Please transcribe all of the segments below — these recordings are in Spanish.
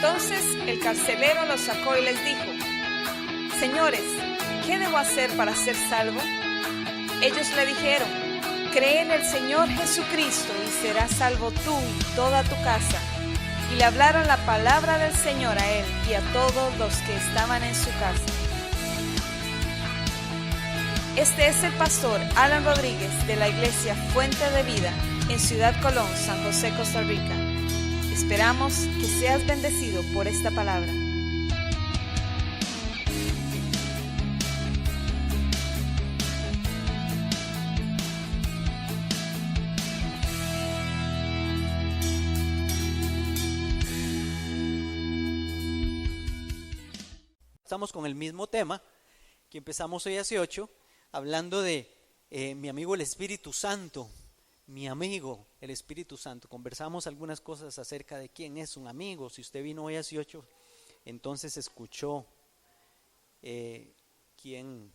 Entonces el carcelero los sacó y les dijo: Señores, ¿qué debo hacer para ser salvo? Ellos le dijeron: Cree en el Señor Jesucristo y serás salvo tú y toda tu casa. Y le hablaron la palabra del Señor a él y a todos los que estaban en su casa. Este es el pastor Alan Rodríguez de la iglesia Fuente de Vida en Ciudad Colón, San José, Costa Rica. Esperamos que seas bendecido por esta palabra. Estamos con el mismo tema que empezamos hoy hace 8, hablando de mi amigo el Espíritu Santo. Mi amigo el Espíritu Santo. Conversamos algunas cosas acerca de quién es un amigo. Si usted vino hoy hace 8, entonces escuchó quién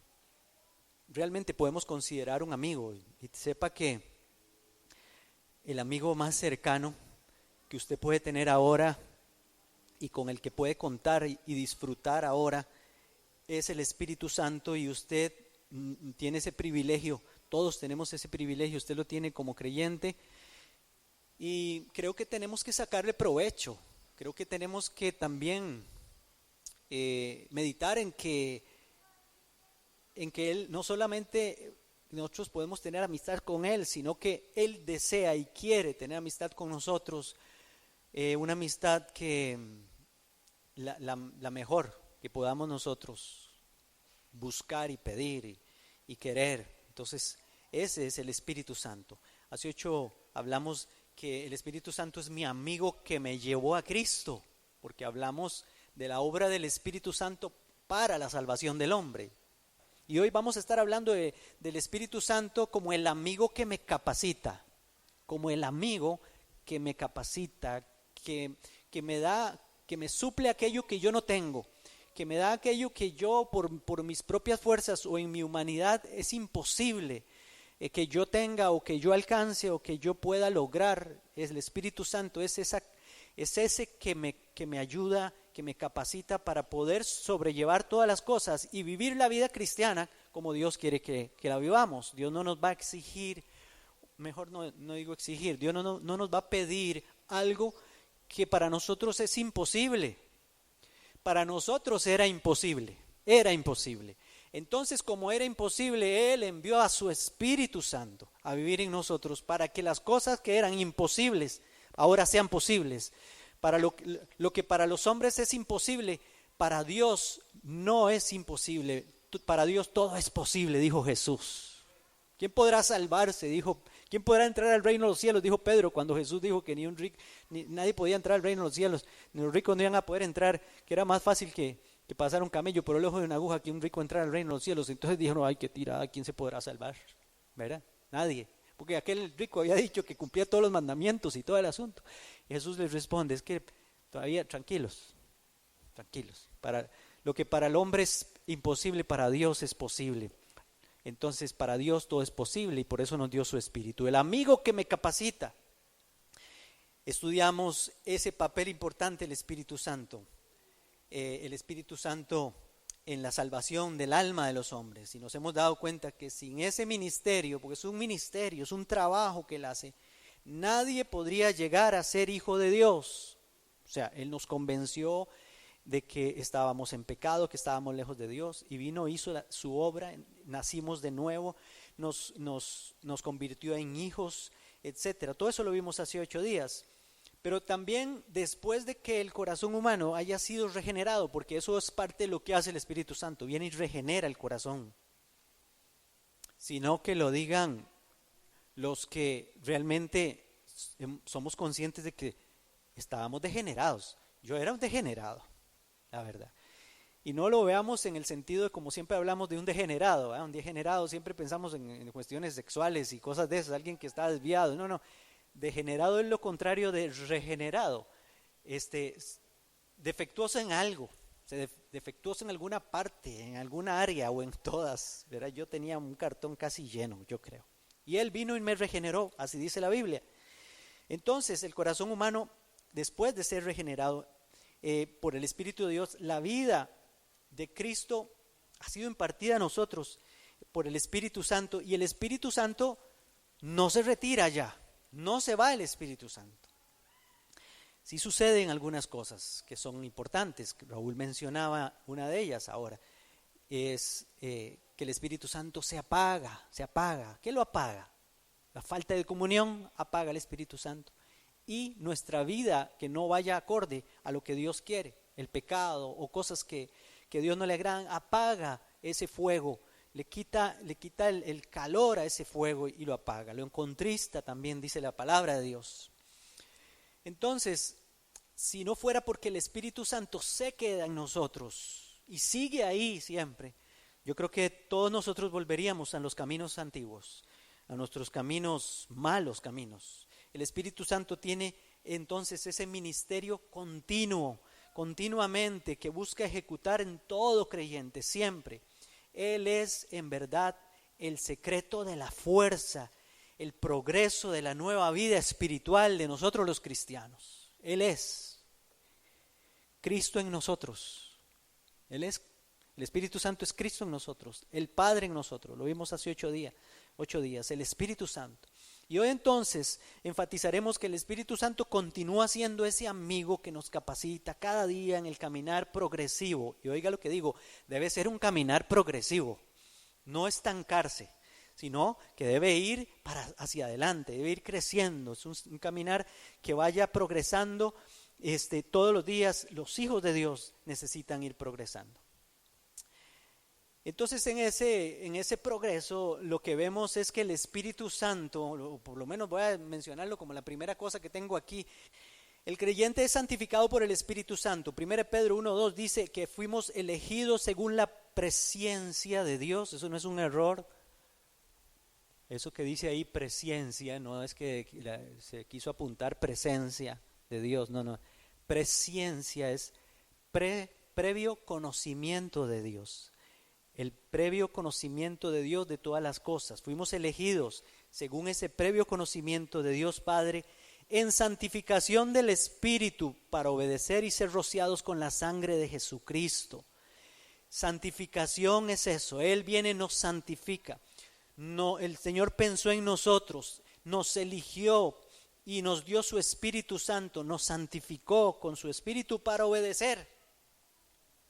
realmente podemos considerar un amigo. Y sepa que el amigo más cercano que usted puede tener ahora y con el que puede contar y disfrutar ahora es el Espíritu Santo, y usted tiene ese privilegio. Todos tenemos ese privilegio, usted lo tiene como creyente, y creo que tenemos que sacarle provecho. Creo que tenemos que también meditar en que Él, no solamente nosotros podemos tener amistad con Él, sino que Él desea y quiere tener amistad con nosotros, una amistad que la mejor que podamos nosotros buscar y pedir y querer. Entonces, ese es el Espíritu Santo. Hace 8 hablamos que el Espíritu Santo es mi amigo que me llevó a Cristo, porque hablamos de la obra del Espíritu Santo para la salvación del hombre. Y hoy vamos a estar hablando del Espíritu Santo como el amigo que me capacita, como el amigo que me capacita, que me da, que me suple aquello que yo no tengo, que me da aquello que yo por mis propias fuerzas o en mi humanidad es imposible que yo tenga o que yo alcance o que yo pueda lograr. Es el Espíritu Santo, es ese que me ayuda, que me capacita para poder sobrellevar todas las cosas y vivir la vida cristiana como Dios quiere que la vivamos. Dios no nos va a exigir, mejor no digo exigir, Dios no nos va a pedir algo que para nosotros es imposible. Para nosotros era imposible. Entonces, como era imposible, Él envió a su Espíritu Santo a vivir en nosotros para que las cosas que eran imposibles ahora sean posibles. Para lo que para los hombres es imposible, para Dios no es imposible. Para Dios todo es posible, dijo Jesús. ¿Quién podrá salvarse? Dijo. ¿Quién podrá entrar al reino de los cielos? Dijo Pedro cuando Jesús dijo que nadie podía entrar al reino de los cielos, ni los ricos no iban a poder entrar, que era más fácil que pasar un camello por el ojo de una aguja que un rico entrar al reino de los cielos. Entonces dijo, no, hay que tirar, ¿quién se podrá salvar? ¿Verdad? Nadie, porque aquel rico había dicho que cumplía todos los mandamientos y todo el asunto. Y Jesús les responde, es que todavía tranquilos, para lo que para el hombre es imposible, para Dios es posible. Entonces para Dios todo es posible y por eso nos dio su Espíritu, el amigo que me capacita. Estudiamos ese papel importante del Espíritu Santo, el Espíritu Santo en la salvación del alma de los hombres, y nos hemos dado cuenta que sin ese ministerio, porque es un ministerio, es un trabajo que Él hace, nadie podría llegar a ser hijo de Dios. O sea, Él nos convenció de que estábamos en pecado, que estábamos lejos de Dios, y vino, hizo su obra, nacimos de nuevo, nos convirtió en hijos, etcétera. Todo eso lo vimos hace 8 días. Pero también después de que el corazón humano haya sido regenerado, porque eso es parte de lo que hace el Espíritu Santo, viene y regenera el corazón. Sino que lo digan los que realmente somos conscientes de que estábamos degenerados. Yo era un degenerado, la verdad. Y no lo veamos en el sentido de como siempre hablamos de un degenerado, ¿eh? Un degenerado siempre pensamos en cuestiones sexuales y cosas de esas, alguien que está desviado. No, degenerado es lo contrario de regenerado. Defectuoso en algo, defectuoso en alguna parte, en alguna área o en todas, ¿verdad? Yo tenía un cartón casi lleno, yo creo. Y Él vino y me regeneró, así dice la Biblia. Entonces el corazón humano, después de ser regenerado, por el Espíritu de Dios, la vida de Cristo ha sido impartida a nosotros por el Espíritu Santo, y el Espíritu Santo no se retira ya, no se va el Espíritu Santo. Sí suceden algunas cosas que son importantes. Raúl mencionaba una de ellas ahora, es que el Espíritu Santo se apaga. ¿Qué lo apaga? La falta de comunión apaga el Espíritu Santo, y nuestra vida que no vaya acorde a lo que Dios quiere, el pecado o cosas que Dios no le agradan, apaga ese fuego, le quita el calor a ese fuego y lo apaga, lo contrista también, dice la palabra de Dios. Entonces, si no fuera porque el Espíritu Santo se queda en nosotros y sigue ahí siempre, yo creo que todos nosotros volveríamos a los caminos antiguos, a nuestros caminos, malos caminos. El Espíritu Santo tiene entonces ese ministerio continuamente, que busca ejecutar en todo creyente, siempre. Él es en verdad el secreto de la fuerza, el progreso de la nueva vida espiritual de nosotros los cristianos. Él es Cristo en nosotros. El Espíritu Santo es Cristo en nosotros, el Padre en nosotros. Lo vimos hace 8 días, el Espíritu Santo. Y hoy entonces enfatizaremos que el Espíritu Santo continúa siendo ese amigo que nos capacita cada día en el caminar progresivo. Y oiga lo que digo, debe ser un caminar progresivo, no estancarse, sino que debe ir hacia adelante, debe ir creciendo. Es un caminar que vaya progresando. Todos los días los hijos de Dios necesitan ir progresando. Entonces en ese progreso lo que vemos es que el Espíritu Santo, o por lo menos voy a mencionarlo como la primera cosa que tengo aquí, el creyente es santificado por el Espíritu Santo. 1 Pedro 1:2 dice que fuimos elegidos según la presciencia de Dios. Eso no es un error. Eso que dice ahí presciencia, no es que se quiso apuntar presencia de Dios, no. Presciencia es previo conocimiento de Dios. El previo conocimiento de Dios de todas las cosas. Fuimos elegidos según ese previo conocimiento de Dios Padre en santificación del Espíritu para obedecer y ser rociados con la sangre de Jesucristo. Santificación es eso, Él viene y nos santifica. No, el Señor pensó en nosotros, nos eligió y nos dio su Espíritu Santo, nos santificó con su Espíritu para obedecer.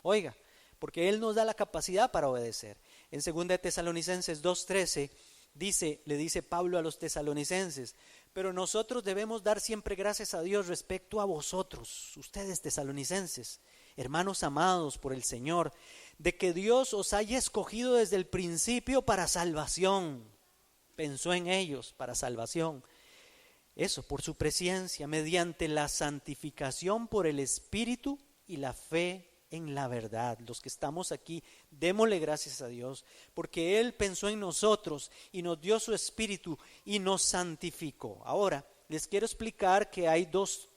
Oiga, porque Él nos da la capacidad para obedecer. En 2 Tesalonicenses 2:13 le dice Pablo a los tesalonicenses: pero nosotros debemos dar siempre gracias a Dios respecto a vosotros, ustedes tesalonicenses, hermanos amados por el Señor, de que Dios os haya escogido desde el principio para salvación. Pensó en ellos para salvación. Eso, por su presencia, mediante la santificación por el Espíritu y la fe en la verdad. Los que estamos aquí, démosle gracias a Dios, porque Él pensó en nosotros y nos dio su Espíritu y nos santificó. Ahora, les quiero explicar que hay dos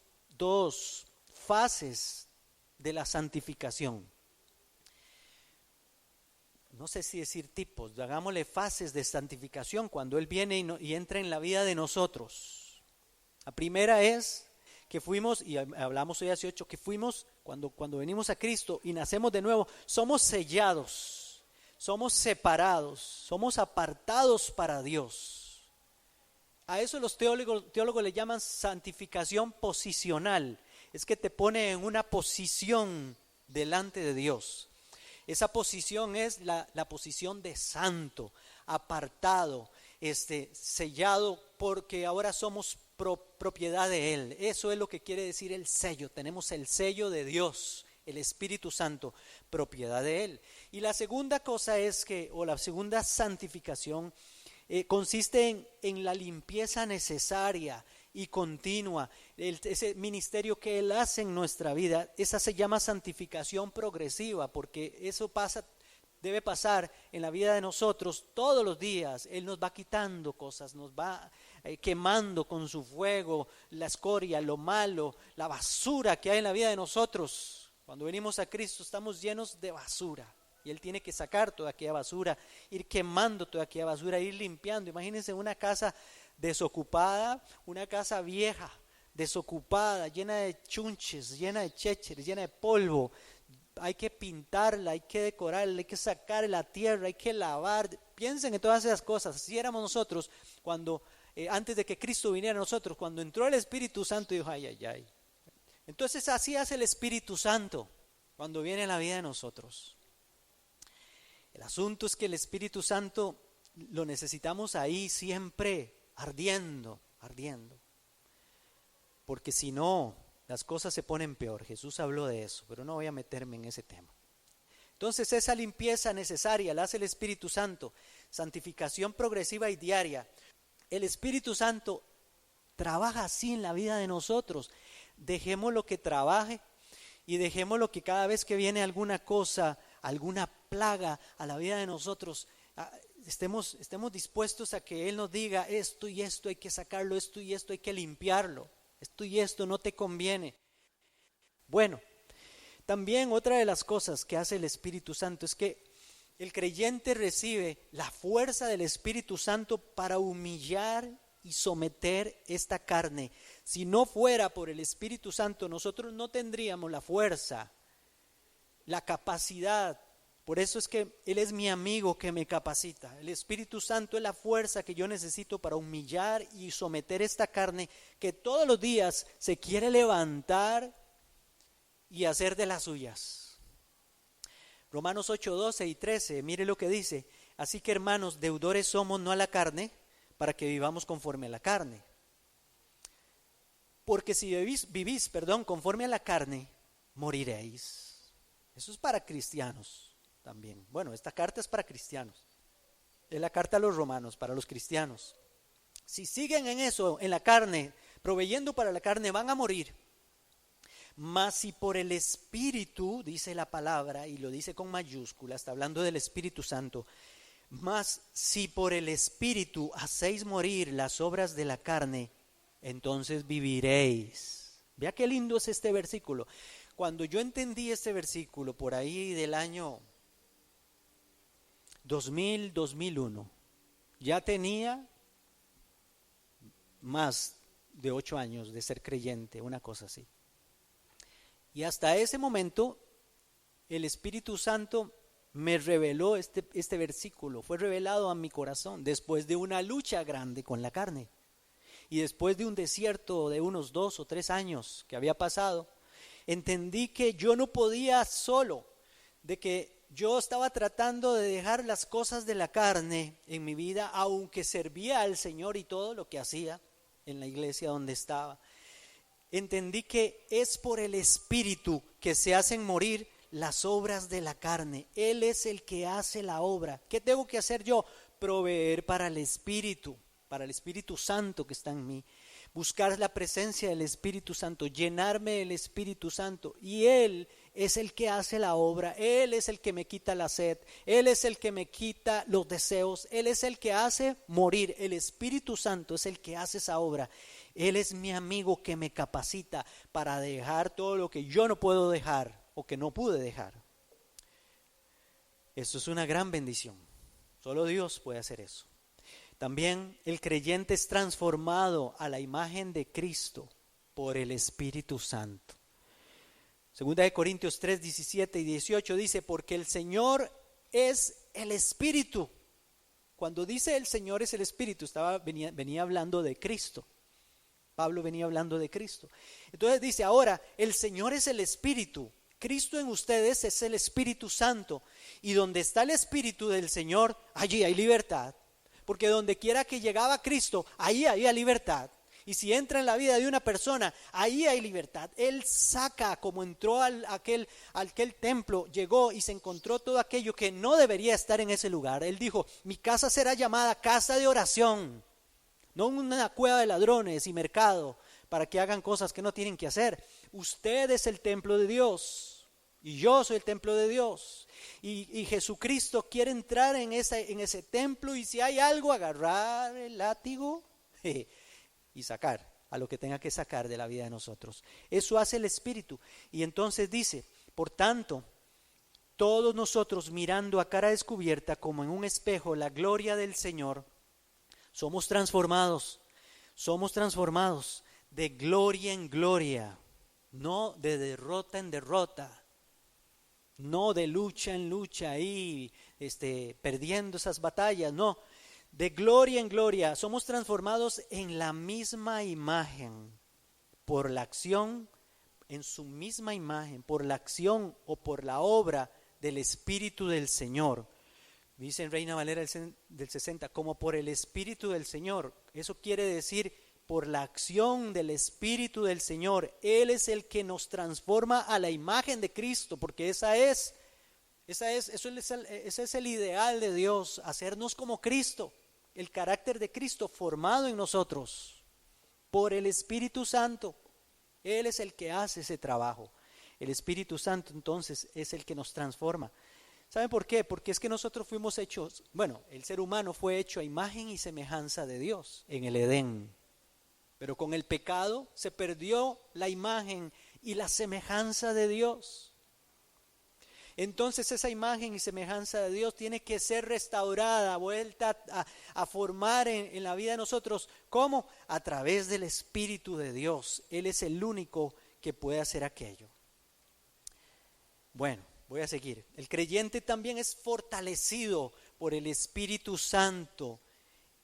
fases de la santificación. No sé si decir tipos, hagámosle fases de santificación cuando Él viene y entra en la vida de nosotros. La primera es que fuimos, y hablamos hoy hace 8, que fuimos cuando venimos a Cristo y nacemos de nuevo, somos sellados, somos separados, somos apartados para Dios. A eso los teólogos le llaman santificación posicional. Es que te pone en una posición delante de Dios. Esa posición es la posición de santo, apartado, sellado, porque ahora somos propiedad de Él. Eso es lo que quiere decir el sello. Tenemos el sello de Dios, el Espíritu Santo, propiedad de Él. Y la segunda cosa la segunda santificación consiste en la limpieza necesaria y continua, ese ministerio que Él hace en nuestra vida. Esa se llama santificación progresiva, porque eso debe pasar en la vida de nosotros todos los días. Él nos va quitando cosas, nos va quemando con su fuego la escoria, lo malo, la basura que hay en la vida de nosotros. Cuando venimos a Cristo estamos llenos de basura y Él tiene que sacar toda aquella basura, ir quemando toda aquella basura, ir limpiando. Imagínense una casa desocupada, una casa vieja, desocupada, llena de chunches, llena de chécheres, llena de polvo. Hay que pintarla, hay que decorarla, hay que sacar la tierra, hay que lavar. Piensen en todas esas cosas. Así éramos nosotros cuando, antes de que Cristo viniera a nosotros, cuando entró el Espíritu Santo, dijo, ay, ay, ay. Entonces así hace el Espíritu Santo cuando viene a la vida de nosotros. El asunto es que el Espíritu Santo lo necesitamos ahí siempre, ardiendo. Porque si no, las cosas se ponen peor. Jesús habló de eso, pero no voy a meterme en ese tema. Entonces esa limpieza necesaria la hace el Espíritu Santo, santificación progresiva y diaria. El Espíritu Santo trabaja así en la vida de nosotros. Dejemos lo que trabaje y dejemos lo que cada vez que viene alguna cosa, alguna plaga a la vida de nosotros, estemos dispuestos a que Él nos diga esto y esto hay que sacarlo, esto y esto hay que limpiarlo, esto y esto no te conviene. Bueno, también otra de las cosas que hace el Espíritu Santo es que el creyente recibe la fuerza del Espíritu Santo para humillar y someter esta carne. Si no fuera por el Espíritu Santo, nosotros no tendríamos la fuerza, la capacidad. Por eso es que Él es mi amigo que me capacita. El Espíritu Santo es la fuerza que yo necesito para humillar y someter esta carne que todos los días se quiere levantar y hacer de las suyas. Romanos 8, 12 y 13, mire lo que dice. Así que hermanos, deudores somos no a la carne, para que vivamos conforme a la carne. Porque si vivís, conforme a la carne, moriréis. Eso es para cristianos también. Bueno, esta carta es para cristianos. Es la carta a los romanos, para los cristianos. Si siguen en eso, en la carne, proveyendo para la carne, van a morir. Mas si por el Espíritu, dice la palabra, y lo dice con mayúsculas, está hablando del Espíritu Santo, mas si por el Espíritu hacéis morir las obras de la carne, entonces viviréis. Vea qué lindo es este versículo. Cuando yo entendí este versículo por ahí del año 2000, 2001, ya tenía más de 8 años de ser creyente, una cosa así. Y hasta ese momento el Espíritu Santo me reveló este versículo, fue revelado a mi corazón después de una lucha grande con la carne y después de un desierto de unos 2 o 3 años que había pasado. Entendí que yo no podía solo, de que yo estaba tratando de dejar las cosas de la carne en mi vida, aunque servía al Señor y todo lo que hacía en la iglesia donde estaba. Entendí que es por el Espíritu que se hacen morir las obras de la carne. Él es el que hace la obra. ¿Qué tengo que hacer yo? Proveer para el Espíritu Santo que está en mí. Buscar la presencia del Espíritu Santo, llenarme del Espíritu Santo. Y Él es el que hace la obra. Él es el que me quita la sed. Él es el que me quita los deseos. Él es el que hace morir. El Espíritu Santo es el que hace esa obra. Él es mi amigo que me capacita para dejar todo lo que yo no puedo dejar o que no pude dejar. Eso es una gran bendición. Solo Dios puede hacer eso. También el creyente es transformado a la imagen de Cristo por el Espíritu Santo. Segunda de Corintios 3, 17 y 18 dice, porque el Señor es el Espíritu. Cuando dice el Señor es el Espíritu, venía hablando de Cristo. Pablo venía hablando de Cristo. Entonces dice, ahora el Señor es el Espíritu. Cristo en ustedes es el Espíritu Santo. Y donde está el Espíritu del Señor, allí hay libertad. Porque donde quiera que llegaba Cristo, ahí había libertad. Y si entra en la vida de una persona, ahí hay libertad. Él saca, como entró aquel templo, llegó y se encontró todo aquello que no debería estar en ese lugar. Él dijo, mi casa será llamada casa de oración, no una cueva de ladrones y mercado para que hagan cosas que no tienen que hacer. Usted es el templo de Dios y yo soy el templo de Dios. Y Jesucristo quiere entrar en ese templo, y si hay algo, agarrar el látigo y sacar a lo que tenga que sacar de la vida de nosotros. Eso hace el Espíritu. Y entonces dice, por tanto, todos nosotros mirando a cara descubierta como en un espejo la gloria del Señor, somos transformados de gloria en gloria, no de derrota en derrota, no de lucha en lucha ahí, perdiendo esas batallas, no, de gloria en gloria. Somos transformados en la misma imagen por la acción, en su misma imagen, por la acción o por la obra del Espíritu del Señor. Dice en Reina Valera del 60, como por el Espíritu del Señor. Eso quiere decir por la acción del Espíritu del Señor. Él es el que nos transforma a la imagen de Cristo, porque ese es el ideal de Dios, hacernos como Cristo, el carácter de Cristo formado en nosotros por el Espíritu Santo. Él es el que hace ese trabajo. El Espíritu Santo entonces es el que nos transforma. ¿Saben por qué? Porque es que nosotros fuimos hechos, el ser humano fue hecho a imagen y semejanza de Dios en el Edén. Pero con el pecado se perdió la imagen y la semejanza de Dios. Entonces esa imagen y semejanza de Dios tiene que ser restaurada, vuelta a formar en la vida de nosotros. ¿Cómo? A través del Espíritu de Dios. Él es el único que puede hacer aquello. Bueno, voy a seguir. El creyente también es fortalecido por el Espíritu Santo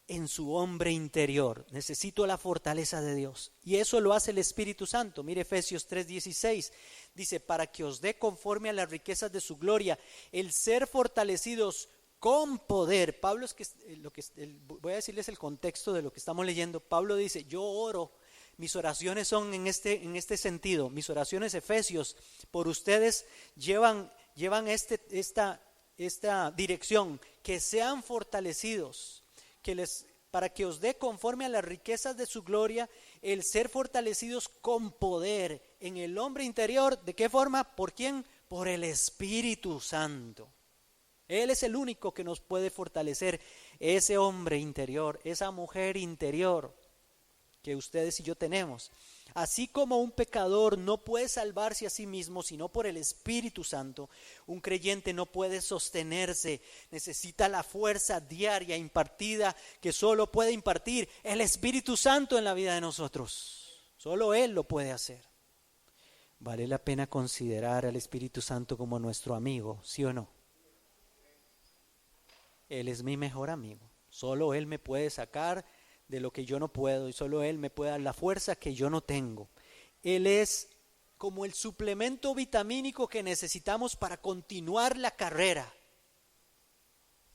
en su hombre interior. Necesito la fortaleza de Dios. Y eso lo hace el Espíritu Santo. Mire Efesios 3:16. Dice, para que os dé conforme a las riquezas de su gloria, el ser fortalecidos con poder. Pablo voy a decirles el contexto de lo que estamos leyendo. Pablo dice, yo oro, mis oraciones son en este sentido. Mis oraciones, Efesios, por ustedes llevan esta dirección, que sean fortalecidos, para que os dé conforme a las riquezas de su gloria, el ser fortalecidos con poder en el hombre interior. ¿De qué forma? ¿Por quién? Por el Espíritu Santo. Él es el único que nos puede fortalecer, ese hombre interior, esa mujer interior que ustedes y yo tenemos. Así como un pecador no puede salvarse a sí mismo sino por el Espíritu Santo, un creyente no puede sostenerse, necesita la fuerza diaria impartida que solo puede impartir el Espíritu Santo en la vida de nosotros. Solo Él lo puede hacer. Vale la pena considerar al Espíritu Santo como nuestro amigo, ¿sí o no? Él es mi mejor amigo. Solo Él me puede sacar de lo que yo no puedo y solo Él me puede dar la fuerza que yo no tengo. Él es como el suplemento vitamínico que necesitamos para continuar la carrera.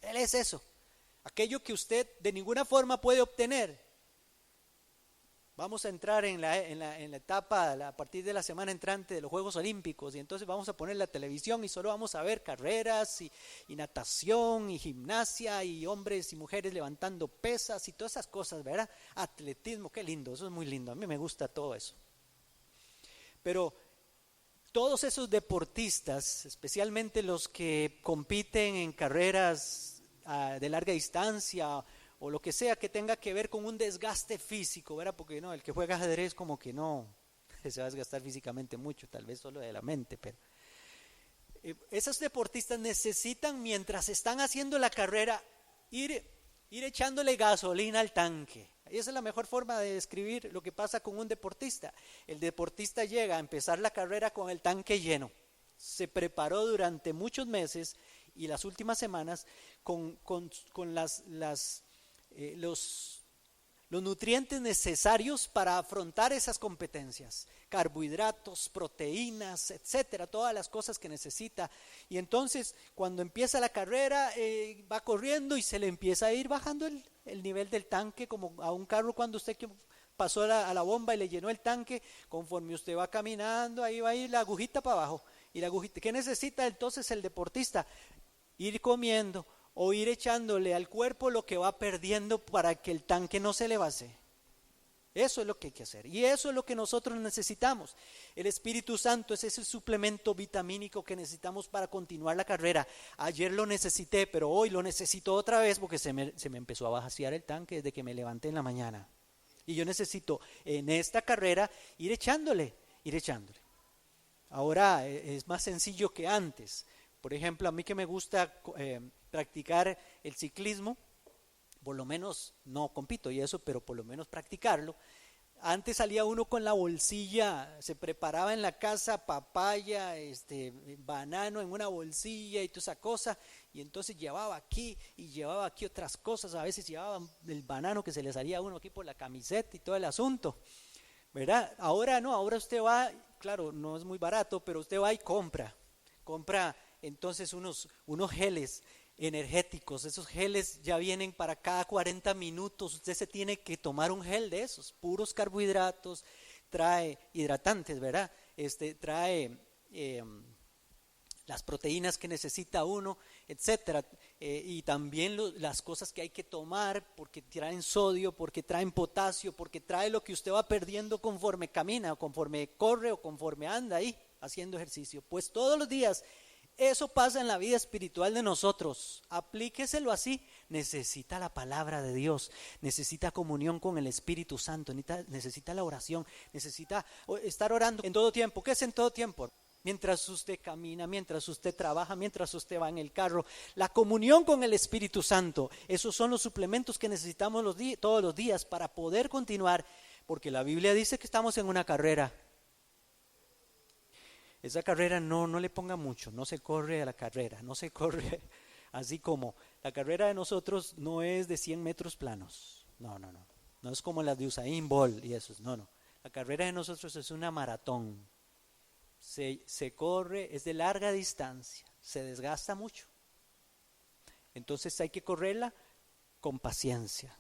Él es eso, aquello que usted de ninguna forma puede obtener. Vamos a entrar en la etapa a partir de la semana entrante de los Juegos Olímpicos, y entonces vamos a poner la televisión y solo vamos a ver carreras y natación y gimnasia y hombres y mujeres levantando pesas y todas esas cosas, ¿verdad? Atletismo, qué lindo, eso es muy lindo, a mí me gusta todo eso. Pero todos esos deportistas, especialmente los que compiten en carreras de larga distancia o lo que sea que tenga que ver con un desgaste físico, ¿verdad? Porque no, el que juega ajedrez como que no se va a desgastar físicamente mucho, tal vez solo de la mente, pero esos deportistas necesitan, mientras están haciendo la carrera, ir echándole gasolina al tanque. Esa es la mejor forma de describir lo que pasa con un deportista. El deportista llega a empezar la carrera con el tanque lleno. Se preparó durante muchos meses y las últimas semanas con los nutrientes necesarios para afrontar esas competencias, carbohidratos, proteínas, etcétera, todas las cosas que necesita. Y entonces cuando empieza la carrera va corriendo y se le empieza a ir bajando el nivel del tanque, como a un carro cuando usted pasó a la bomba y le llenó el tanque. Conforme usted va caminando, ahí va a ir la agujita para abajo. Y la agujita, ¿qué necesita entonces el deportista? Ir comiendo o ir echándole al cuerpo lo que va perdiendo para que el tanque no se le vacíe. Eso es lo que hay que hacer y eso es lo que nosotros necesitamos. El Espíritu Santo es ese suplemento vitamínico que necesitamos para continuar la carrera. Ayer lo necesité, pero hoy lo necesito otra vez porque se me empezó a vaciar el tanque desde que me levanté en la mañana. Y yo necesito en esta carrera ir echándole. Ahora es más sencillo que antes. Por ejemplo, a mí que me gusta practicar el ciclismo, por lo menos no compito y eso, pero por lo menos practicarlo. Antes salía uno con la bolsilla, se preparaba en la casa papaya, banano en una bolsilla y toda esa cosa, y entonces llevaba aquí y llevaba aquí otras cosas. A veces llevaba el banano que se le salía a uno aquí por la camiseta y todo el asunto, ¿verdad? Ahora no, ahora usted va, claro, no es muy barato, pero usted va y compra entonces unos geles energéticos. Esos geles ya vienen para cada 40 minutos, usted se tiene que tomar un gel de esos, puros carbohidratos, trae hidratantes, ¿verdad? Trae las proteínas que necesita uno, etcétera, y también las cosas que hay que tomar, porque traen sodio, porque traen potasio, porque trae lo que usted va perdiendo conforme camina, o conforme corre, o conforme anda ahí haciendo ejercicio. Pues todos los días eso pasa en la vida espiritual de nosotros. Aplíqueselo así. Necesita la palabra de Dios, necesita comunión con el Espíritu Santo, necesita la oración, necesita estar orando en todo tiempo. ¿Qué es en todo tiempo? Mientras usted camina, mientras usted trabaja, mientras usted va en el carro. La comunión con el Espíritu Santo, esos son los suplementos que necesitamos todos los días para poder continuar, porque la Biblia dice que estamos en una carrera. Esa carrera no le ponga mucho, no se corre a la carrera, no se corre así como la carrera de nosotros no es de 100 metros planos, no es como la de Usain Bolt y eso, no, la carrera de nosotros es una maratón, se corre, es de larga distancia, se desgasta mucho, entonces hay que correrla con paciencia.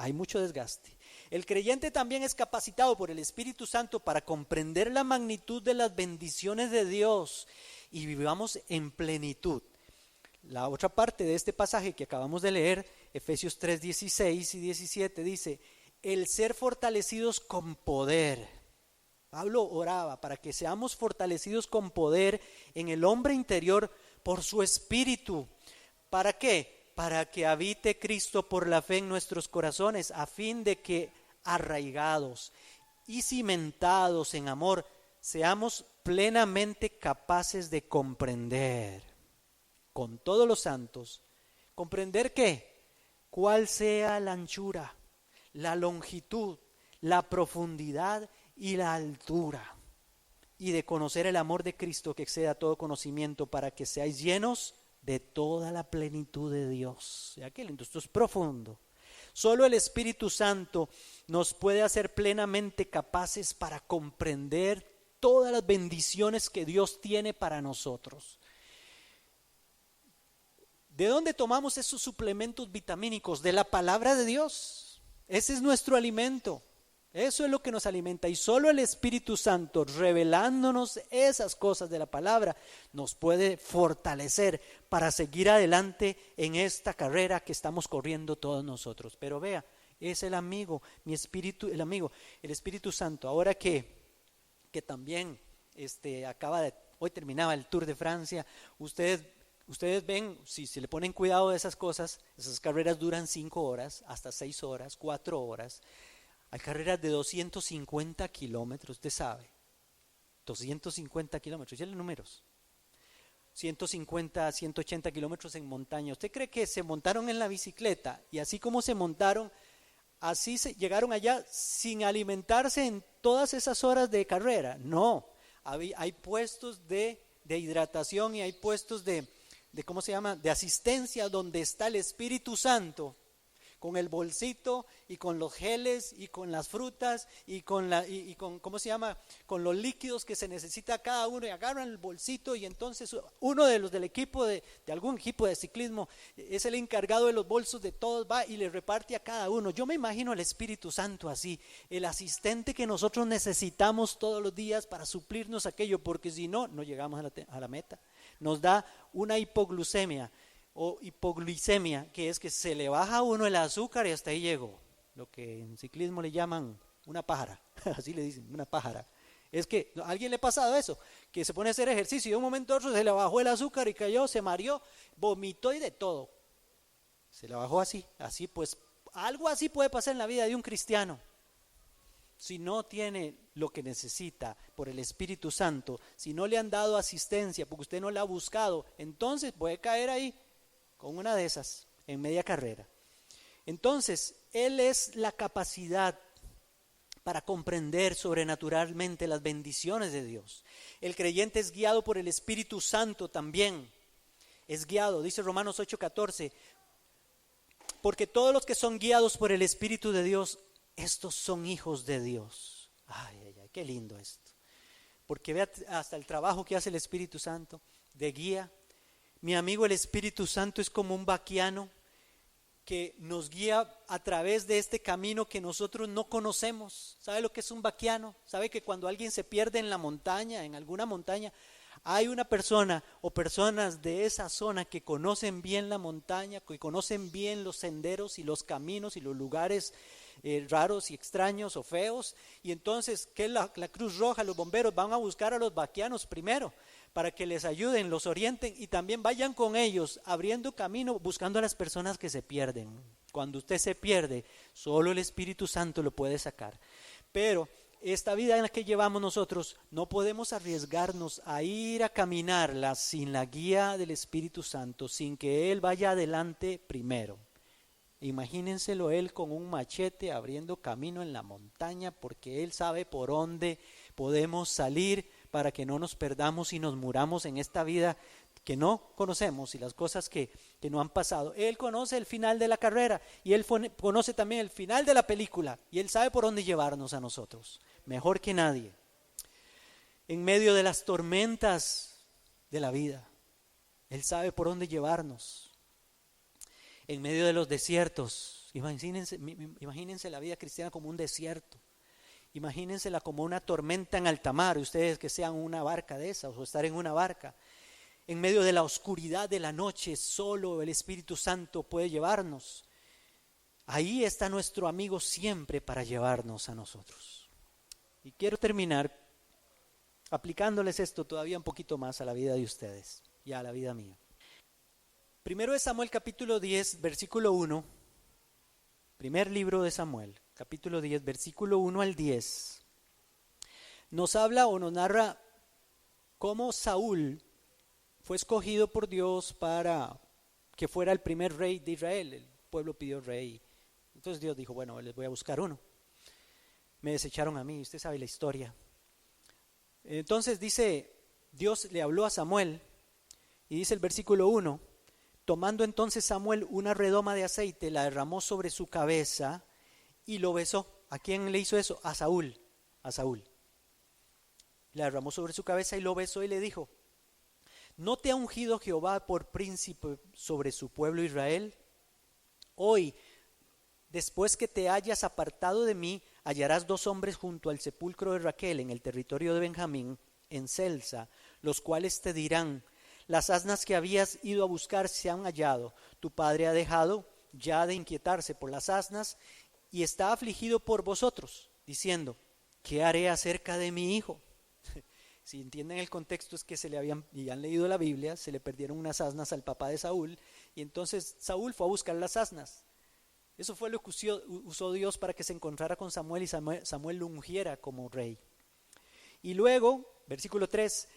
Hay mucho desgaste. El creyente también es capacitado por el Espíritu Santo para comprender la magnitud de las bendiciones de Dios y vivamos en plenitud. La otra parte de este pasaje que acabamos de leer, Efesios 3, 16 y 17, dice: el ser fortalecidos con poder. Pablo oraba para que seamos fortalecidos con poder en el hombre interior por su Espíritu. ¿Para qué? Para que habite Cristo por la fe en nuestros corazones, a fin de que arraigados y cimentados en amor, seamos plenamente capaces de comprender con todos los santos. ¿Comprender qué? Cuál sea la anchura, la longitud, la profundidad y la altura, y de conocer el amor de Cristo que exceda todo conocimiento, para que seáis llenos de toda la plenitud de Dios. Esto es profundo. Solo el Espíritu Santo nos puede hacer plenamente capaces para comprender todas las bendiciones que Dios tiene para nosotros. ¿De dónde tomamos esos suplementos vitamínicos? De la palabra de Dios. Ese es nuestro alimento. Eso es lo que nos alimenta, y solo el Espíritu Santo, revelándonos esas cosas de la palabra, nos puede fortalecer para seguir adelante en esta carrera que estamos corriendo todos nosotros. Pero vea, es el amigo, el Espíritu Santo. Ahora que también hoy terminaba el Tour de Francia, ustedes ven, si se le ponen cuidado de esas cosas, esas carreras duran 5 horas, hasta 6 horas, 4 horas. Hay carreras de 250 kilómetros, usted sabe, 250 kilómetros, ya los números, 150, 180 kilómetros en montaña. ¿Usted cree que se montaron en la bicicleta y así como se montaron, así llegaron allá sin alimentarse en todas esas horas de carrera? No, hay puestos de hidratación y hay puestos de asistencia donde está el Espíritu Santo, con el bolsito y con los geles y con las frutas y con con los líquidos que se necesita cada uno, y agarran el bolsito, y entonces uno de los del equipo de algún equipo de ciclismo es el encargado de los bolsos de todos, va y le reparte a cada uno. Yo me imagino al Espíritu Santo así, el asistente que nosotros necesitamos todos los días para suplirnos aquello, porque si no llegamos a la meta. Nos da una hipoglucemia o hipoglicemia, que es que se le baja a uno el azúcar y hasta ahí llegó. Lo que en ciclismo le llaman una pájara, así le dicen, una pájara. Es que a alguien le ha pasado eso, que se pone a hacer ejercicio y de un momento a otro se le bajó el azúcar y cayó, se mareó, vomitó y de todo. Se le bajó así pues algo así puede pasar en la vida de un cristiano. Si no tiene lo que necesita por el Espíritu Santo, si no le han dado asistencia porque usted no la ha buscado, entonces puede caer ahí con una de esas en media carrera. Entonces, Él es la capacidad para comprender sobrenaturalmente las bendiciones de Dios. El creyente es guiado por el Espíritu Santo también. Es guiado, dice Romanos 8:14, porque todos los que son guiados por el Espíritu de Dios, estos son hijos de Dios. Ay, ay, ay, qué lindo esto. Porque vea hasta el trabajo que hace el Espíritu Santo de guía. Mi amigo, el Espíritu Santo es como un vaquiano que nos guía a través de este camino que nosotros no conocemos. ¿Sabe lo que es un vaquiano? ¿Sabe que cuando alguien se pierde en la montaña, en alguna montaña, hay una persona o personas de esa zona que conocen bien la montaña, que conocen bien los senderos y los caminos y los lugares raros y extraños o feos? Y entonces, ¿qué es la Cruz Roja? Los bomberos van a buscar a los vaquianos primero para que les ayuden, los orienten y también vayan con ellos abriendo camino, buscando a las personas que se pierden. Cuando usted se pierde, solo el Espíritu Santo lo puede sacar. Pero esta vida en la que llevamos nosotros, no podemos arriesgarnos a ir a caminarla sin la guía del Espíritu Santo, sin que Él vaya adelante primero. Imagínenselo Él con un machete abriendo camino en la montaña, porque Él sabe por dónde podemos salir para que no nos perdamos y nos muramos en esta vida que no conocemos y las cosas que no han pasado. Él conoce el final de la carrera y Él conoce también el final de la película y Él sabe por dónde llevarnos a nosotros, mejor que nadie. En medio de las tormentas de la vida, Él sabe por dónde llevarnos. En medio de los desiertos, imagínense la vida cristiana como un desierto. Imagínensela como una tormenta en alta mar, ustedes que sean una barca de esas o estar en una barca. En medio de la oscuridad de la noche, solo el Espíritu Santo puede llevarnos. Ahí está nuestro amigo siempre para llevarnos a nosotros. Y quiero terminar aplicándoles esto todavía un poquito más a la vida de ustedes y a la vida mía. Primero de Samuel capítulo 10, versículo 1, primer libro de Samuel. Capítulo 10, versículo 1 al 10, nos habla o nos narra cómo Saúl fue escogido por Dios para que fuera el primer rey de Israel. El pueblo pidió rey. Entonces Dios dijo, bueno, les voy a buscar uno. Me desecharon a mí, usted sabe la historia. Entonces dice, Dios le habló a Samuel y dice el versículo 1, tomando entonces Samuel una redoma de aceite, la derramó sobre su cabeza y lo besó. ¿A quién le hizo eso? A Saúl. A Saúl. Le derramó sobre su cabeza y lo besó y le dijo, ¿no te ha ungido Jehová por príncipe sobre su pueblo Israel? Hoy, después que te hayas apartado de mí, hallarás 2 hombres junto al sepulcro de Raquel en el territorio de Benjamín, en Selsa, los cuales te dirán, las asnas que habías ido a buscar se han hallado. Tu padre ha dejado ya de inquietarse por las asnas y está afligido por vosotros, diciendo, ¿qué haré acerca de mi hijo? Si entienden el contexto es que se le habían, y han leído la Biblia, se le perdieron unas asnas al papá de Saúl, y entonces Saúl fue a buscar las asnas. Eso fue lo que usó Dios para que se encontrara con Samuel y Samuel lo ungiera como rey. Y luego, versículo 3,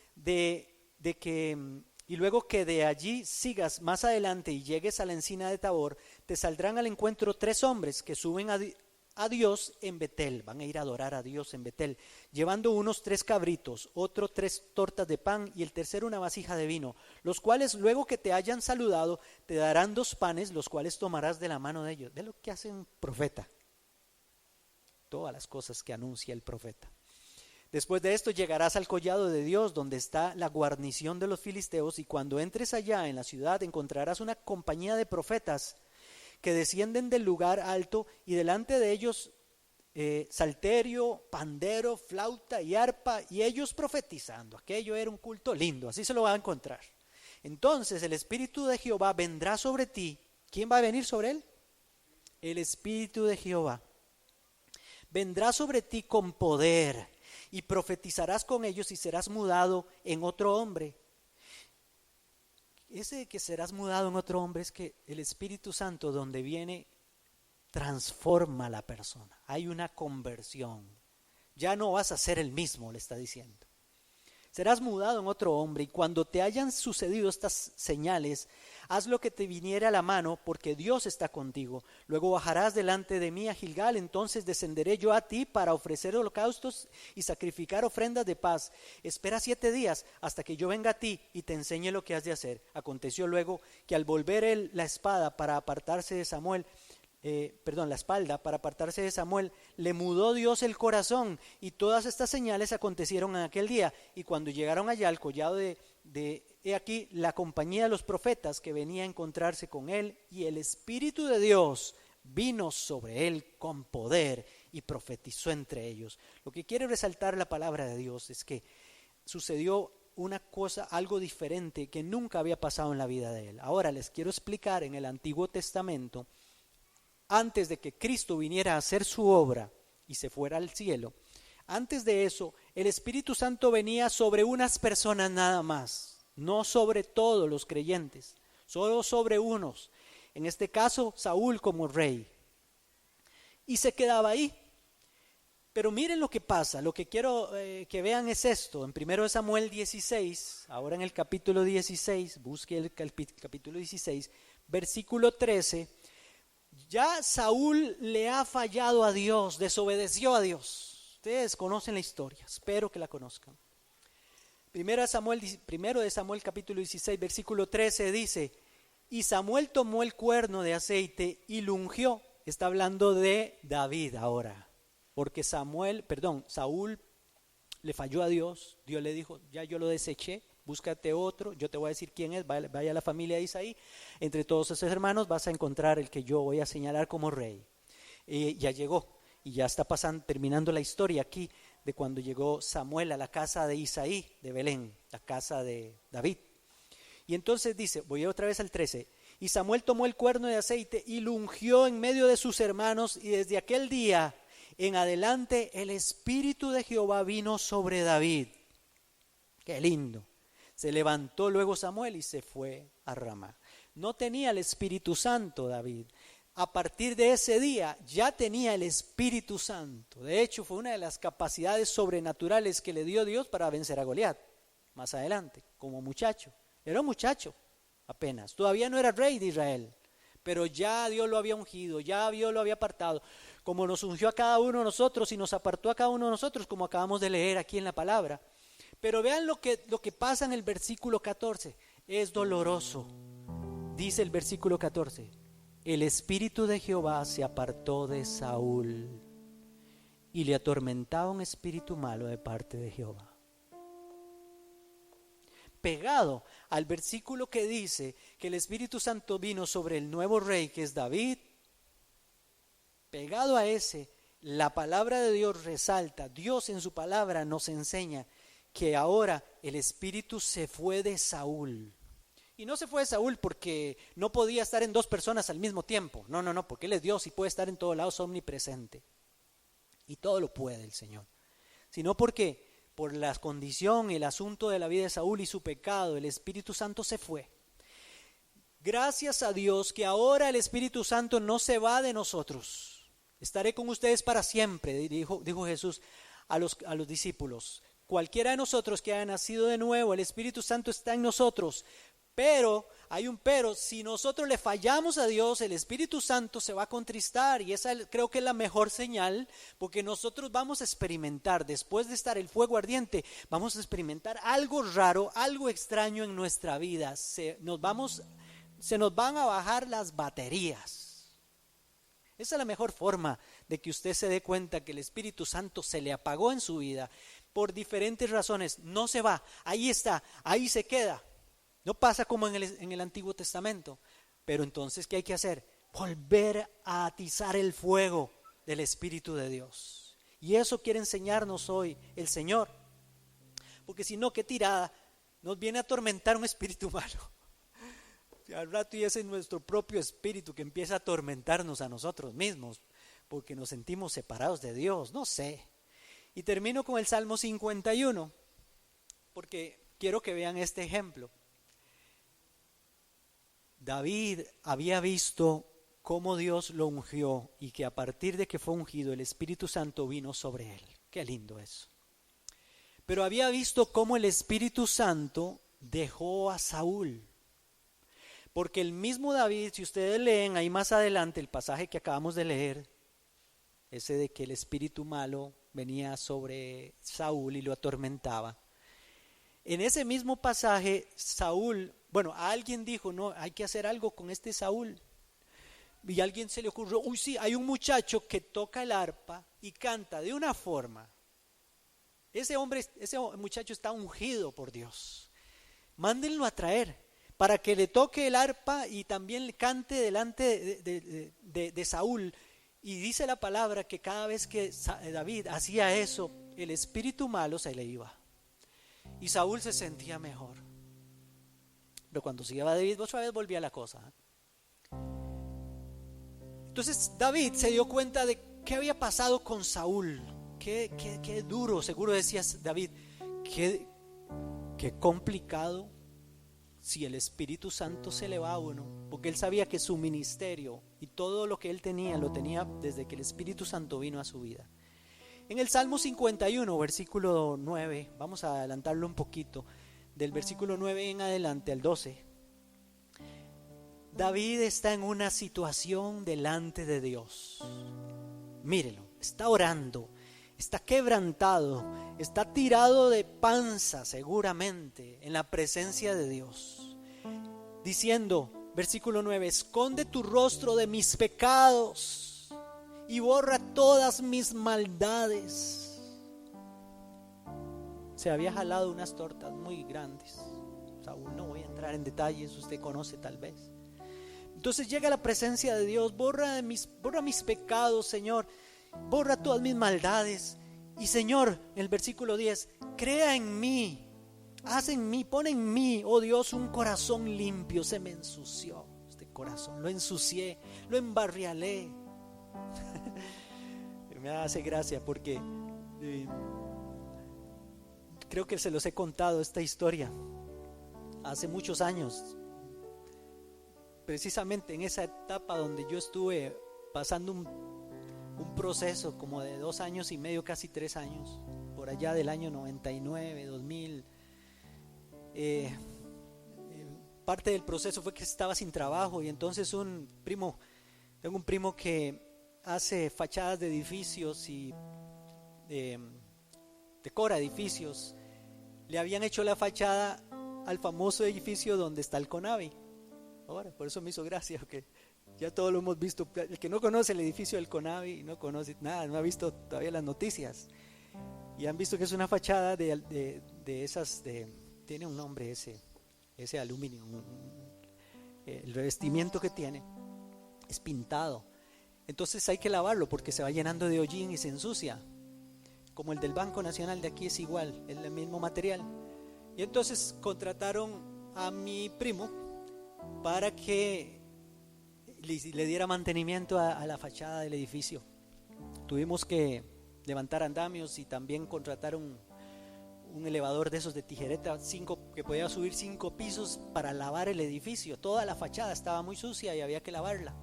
y luego que de allí sigas más adelante y llegues a la encina de Tabor, te saldrán al encuentro 3 hombres que suben a Dios en Betel, van a ir a adorar a Dios en Betel, llevando unos 3 cabritos, otro 3 tortas de pan y el tercero una vasija de vino, los cuales luego que te hayan saludado, te darán 2 panes, los cuales tomarás de la mano de ellos. Ve lo que hace un profeta, todas las cosas que anuncia el profeta. Después de esto llegarás al collado de Dios, donde está la guarnición de los filisteos, y cuando entres allá en la ciudad encontrarás una compañía de profetas que descienden del lugar alto, y delante de ellos salterio, pandero, flauta y arpa, y ellos profetizando. Aquello era un culto lindo, así se lo va a encontrar. Entonces el Espíritu de Jehová vendrá sobre ti. ¿Quién va a venir sobre él? El Espíritu de Jehová vendrá sobre ti con poder, y profetizarás con ellos y serás mudado en otro hombre. Ese que serás mudado en otro hombre es que el Espíritu Santo, donde viene, transforma a la persona. Hay una conversión. Ya no vas a ser el mismo, le está diciendo. serás mudado en otro hombre, y cuando te hayan sucedido estas señales, haz lo que te viniera a la mano, porque Dios está contigo. Luego bajarás delante de mí a Gilgal, entonces descenderé yo a ti para ofrecer holocaustos y sacrificar ofrendas de paz. Espera 7 días hasta que yo venga a ti y te enseñe lo que has de hacer. Aconteció luego que al volver él la espada para apartarse de Samuel, la espalda para apartarse de Samuel, le mudó Dios el corazón, y todas estas señales acontecieron en aquel día. Y cuando llegaron allá al collado he aquí la compañía de los profetas que venía a encontrarse con él, y el Espíritu de Dios vino sobre él con poder y profetizó entre ellos. Lo que quiere resaltar la palabra de Dios es que sucedió una cosa, algo diferente que nunca había pasado en la vida de él. Ahora les quiero explicar en el Antiguo Testamento, antes de que Cristo viniera a hacer su obra y se fuera al cielo, antes de eso, el Espíritu Santo venía sobre unas personas nada más, no sobre todos los creyentes, solo sobre unos, en este caso Saúl como rey, y se quedaba ahí. Pero miren lo que pasa, lo que quiero que vean es esto, en 1 Samuel 16, ahora en el capítulo 16, busque el capítulo 16, versículo 13, ya Saúl le ha fallado a Dios, desobedeció a Dios. Ustedes conocen la historia, espero que la conozcan. 1 de Samuel capítulo 16, versículo 13 dice, y Samuel tomó el cuerno de aceite y lo ungió. Está hablando de David ahora, porque Saúl le falló a Dios. Dios le dijo, ya yo lo deseché, búscate otro, yo te voy a decir quién es, vaya a la familia de Isaí, entre todos esos hermanos vas a encontrar el que yo voy a señalar como rey. Ya llegó, y ya está terminando la historia aquí, de cuando llegó Samuel a la casa de Isaí, de Belén, la casa de David. Y entonces dice, voy otra vez al 13, y Samuel tomó el cuerno de aceite y lo ungió en medio de sus hermanos, y desde aquel día en adelante el Espíritu de Jehová vino sobre David. Qué lindo. Se levantó luego Samuel y se fue a Ramá. No tenía el Espíritu Santo David. A partir de ese día ya tenía el Espíritu Santo. De hecho, fue una de las capacidades sobrenaturales que le dio Dios para vencer a Goliat. Más adelante, como muchacho. Era un muchacho apenas. Todavía no era rey de Israel. Pero ya Dios lo había ungido, ya Dios lo había apartado. Como nos ungió a cada uno de nosotros y nos apartó a cada uno de nosotros, como acabamos de leer aquí en la palabra. Pero vean lo que pasa en el versículo 14. Es doloroso. Dice el versículo 14. El Espíritu de Jehová se apartó de Saúl y le atormentaba un espíritu malo de parte de Jehová. Pegado al versículo que dice que el Espíritu Santo vino sobre el nuevo rey que es David, pegado a ese, la palabra de Dios resalta, Dios en su palabra nos enseña que ahora el Espíritu se fue de Saúl. Y no se fue de Saúl porque no podía estar en dos personas al mismo tiempo. No, porque Él es Dios y puede estar en todos lados, omnipresente. Y todo lo puede el Señor. Sino porque por la condición y el asunto de la vida de Saúl y su pecado, el Espíritu Santo se fue. Gracias a Dios que ahora el Espíritu Santo no se va de nosotros. Estaré con ustedes para siempre, dijo Jesús a los discípulos. Cualquiera de nosotros que haya nacido de nuevo, el Espíritu Santo está en nosotros. Pero, hay un pero, si nosotros le fallamos a Dios, el Espíritu Santo se va a contristar, y esa creo que es la mejor señal, porque nosotros vamos a experimentar, después de estar el fuego ardiente, vamos a experimentar algo raro, algo extraño en nuestra vida. Se nos van a bajar las baterías. Esa es la mejor forma de que usted se dé cuenta que el Espíritu Santo se le apagó en su vida, por diferentes razones. No se va, ahí está, ahí se queda. No pasa como en el Antiguo Testamento. Pero entonces, ¿qué hay que hacer? Volver a atizar el fuego del Espíritu de Dios. Y eso quiere enseñarnos hoy el Señor. Porque si no, qué tirada, nos viene a atormentar un espíritu malo. Al rato y ese es nuestro propio espíritu que empieza a atormentarnos a nosotros mismos, porque nos sentimos separados de Dios, no sé. Y termino con el Salmo 51, porque quiero que vean este ejemplo. David había visto cómo Dios lo ungió y que a partir de que fue ungido el Espíritu Santo vino sobre él. Qué lindo eso. pero había visto cómo el Espíritu Santo dejó a Saúl. Porque el mismo David, si ustedes leen ahí más adelante el pasaje que acabamos de leer, ese de que el espíritu malo venía sobre Saúl y lo atormentaba. En ese mismo pasaje, Saúl, alguien dijo, no, hay que hacer algo con este Saúl. Y a alguien se le ocurrió, uy sí, hay un muchacho que toca el arpa y canta de una forma. Ese muchacho está ungido por Dios. Mándenlo a traer para que le toque el arpa y también le cante delante de Saúl. Y dice la palabra que cada vez que David hacía eso, el espíritu malo se le iba. Y Saúl se sentía mejor. Pero cuando se iba David, otra vez volvía la cosa. Entonces David se dio cuenta de qué había pasado con Saúl. Qué duro, seguro decías David, qué complicado si el Espíritu Santo se le va a uno, porque él sabía que su ministerio y todo lo que él tenía, lo tenía desde que el Espíritu Santo vino a su vida. En el Salmo 51, versículo 9, vamos a adelantarlo un poquito, del versículo 9 en adelante al 12. David está en una situación delante de Dios. Mírelo, está orando, está quebrantado, está tirado de panza seguramente en la presencia de Dios, diciendo, versículo 9, esconde tu rostro de mis pecados y borra todas mis maldades. Se había jalado unas tortas muy grandes. Saúl, no voy a entrar en detalles, usted conoce tal vez. Entonces llega a la presencia de Dios, borra mis pecados, Señor, borra todas mis maldades. Y Señor, en el versículo 10, crea en mí, haz en mí, pon en mí, oh Dios, un corazón limpio. Se me ensució este corazón, lo ensucié, lo embarrialé. Me hace gracia porque creo que se los he contado esta historia hace muchos años, precisamente en esa etapa donde yo estuve pasando un proceso como de 2 años y medio, casi 3 años, por allá del año 99, 2000. Parte del proceso fue que estaba sin trabajo y entonces tengo un primo que hace fachadas de edificios y decora edificios. Le habían hecho la fachada al famoso edificio donde está el CONAVI. Ahora, por eso me hizo gracia, porque ya todos lo hemos visto. El que no conoce el edificio del CONAVI no conoce nada, no ha visto todavía las noticias. Y han visto que es una fachada de esas, tiene un nombre ese aluminio, el revestimiento que tiene es pintado. Entonces hay que lavarlo porque se va llenando de hollín y se ensucia. Como el del Banco Nacional de aquí es igual, es el mismo material. Y entonces contrataron a mi primo para que le diera mantenimiento a la fachada del edificio. Tuvimos que levantar andamios y también contratar un elevador de esos de tijereta, que podía subir 5 pisos para lavar el edificio. Toda la fachada estaba muy sucia y había que lavarla.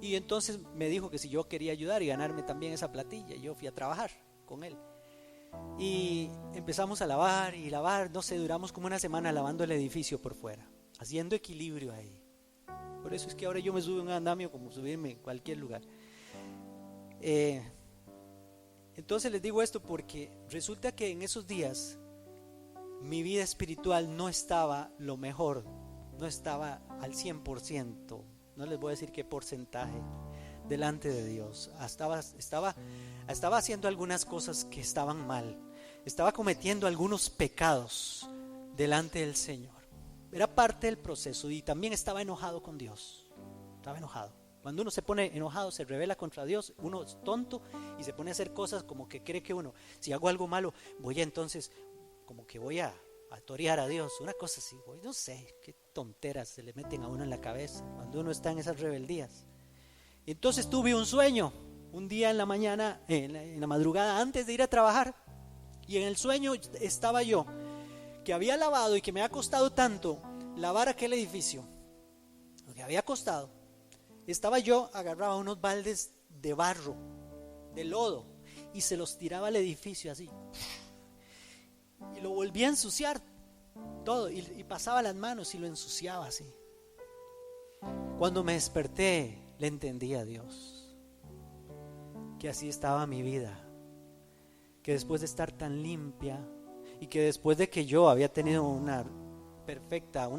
Y entonces me dijo que si yo quería ayudar y ganarme también esa platilla. Yo fui a trabajar con él y empezamos a lavar y lavar, no sé, duramos como una semana lavando el edificio por fuera, haciendo equilibrio ahí. Por eso es que ahora yo me subo en un andamio como subirme en cualquier lugar. Entonces les digo esto porque resulta que en esos días mi vida espiritual no estaba lo mejor, no estaba al 100%, no les voy a decir qué porcentaje delante de Dios. Estaba haciendo algunas cosas que estaban mal, estaba cometiendo algunos pecados delante del Señor. Era parte del proceso y también estaba enojado con Dios, estaba enojado. Cuando uno se pone enojado, se rebela contra Dios, uno es tonto y se pone a hacer cosas como que cree que uno, si hago algo malo, voy a torear a Dios, una cosa así, no sé, qué tonteras se le meten a uno en la cabeza cuando uno está en esas rebeldías. Entonces tuve un sueño, un día en la mañana, en la madrugada antes de ir a trabajar, y en el sueño estaba yo, que había lavado y que me había costado tanto lavar aquel edificio, lo que había costado. Estaba yo, agarraba unos baldes de barro, de lodo, y se los tiraba al edificio así. volvía a ensuciar todo y pasaba las manos y lo ensuciaba así. Cuando me desperté, le entendí a Dios que así estaba mi vida, que después de estar tan limpia y que después de que yo había tenido una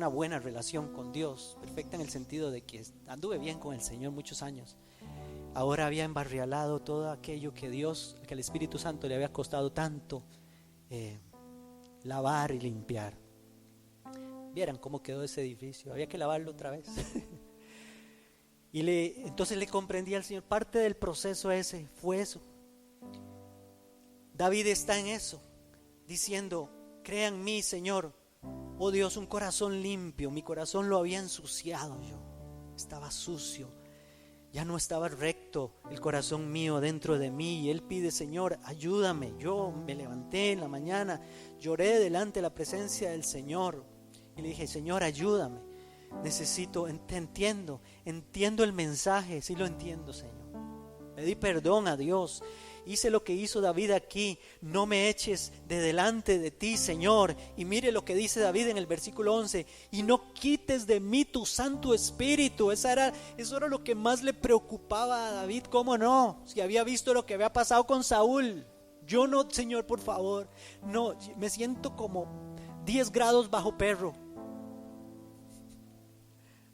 buena relación con Dios, perfecta en el sentido de que anduve bien con el Señor muchos años, ahora había embarrialado todo aquello que el Espíritu Santo le había costado tanto lavar y limpiar. Vieran cómo quedó ese edificio, había que lavarlo otra vez. Entonces le comprendí al Señor. Parte del proceso ese fue eso. David está en eso, diciendo: crea en mí, Señor, oh Dios, un corazón limpio. Mi corazón lo había ensuciado yo, estaba sucio, ya no estaba recto el corazón mío dentro de mí. Y él pide: Señor, ayúdame. Yo me levanté en la mañana, lloré delante de la presencia del Señor y le dije: Señor, ayúdame. Necesito, entiendo el mensaje, sí lo entiendo, Señor. Pedí perdón a Dios, hice lo que hizo David aquí: no me eches de delante de ti, Señor. Y mire lo que dice David en el versículo 11: y no quites de mí tu Santo Espíritu. Eso era lo que más le preocupaba a David. ¿Cómo no? Si había visto lo que había pasado con Saúl. Yo no, Señor, por favor, no, me siento como 10 grados bajo perro.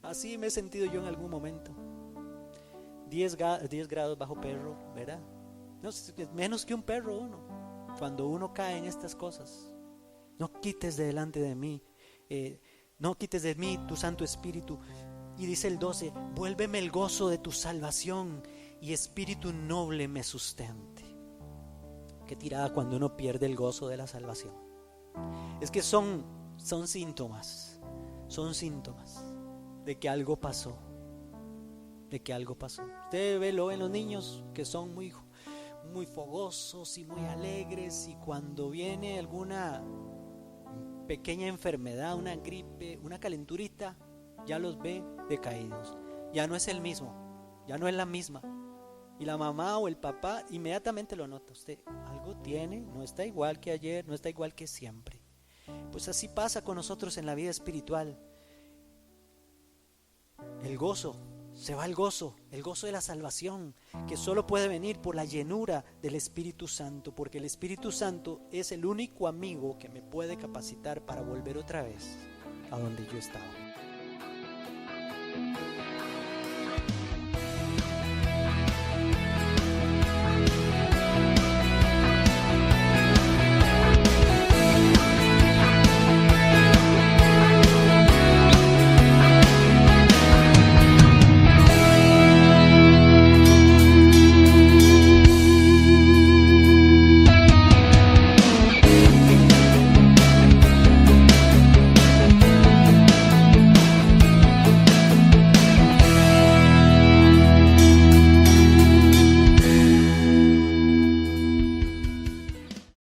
Así me he sentido yo en algún momento. 10 grados bajo perro, ¿verdad? No, menos que un perro uno, cuando uno cae en estas cosas. No quites de delante de mí, no quites de mí tu Santo Espíritu. Y dice el 12: vuélveme el gozo de tu salvación y espíritu noble me sustente. Qué tirada cuando uno pierde el gozo de la salvación. Es que son síntomas de que algo pasó. Usted velo en los niños que son muy fogosos y muy alegres, y cuando viene alguna pequeña enfermedad, una gripe, una calenturita, ya los ve decaídos. Ya no es el mismo, ya no es la misma. Y la mamá o el papá inmediatamente lo nota. Usted algo tiene, no está igual que ayer, no está igual que siempre. Pues así pasa con nosotros en la vida espiritual. El gozo, se va el gozo de la salvación, que solo puede venir por la llenura del Espíritu Santo, porque el Espíritu Santo es el único amigo que me puede capacitar para volver otra vez a donde yo estaba.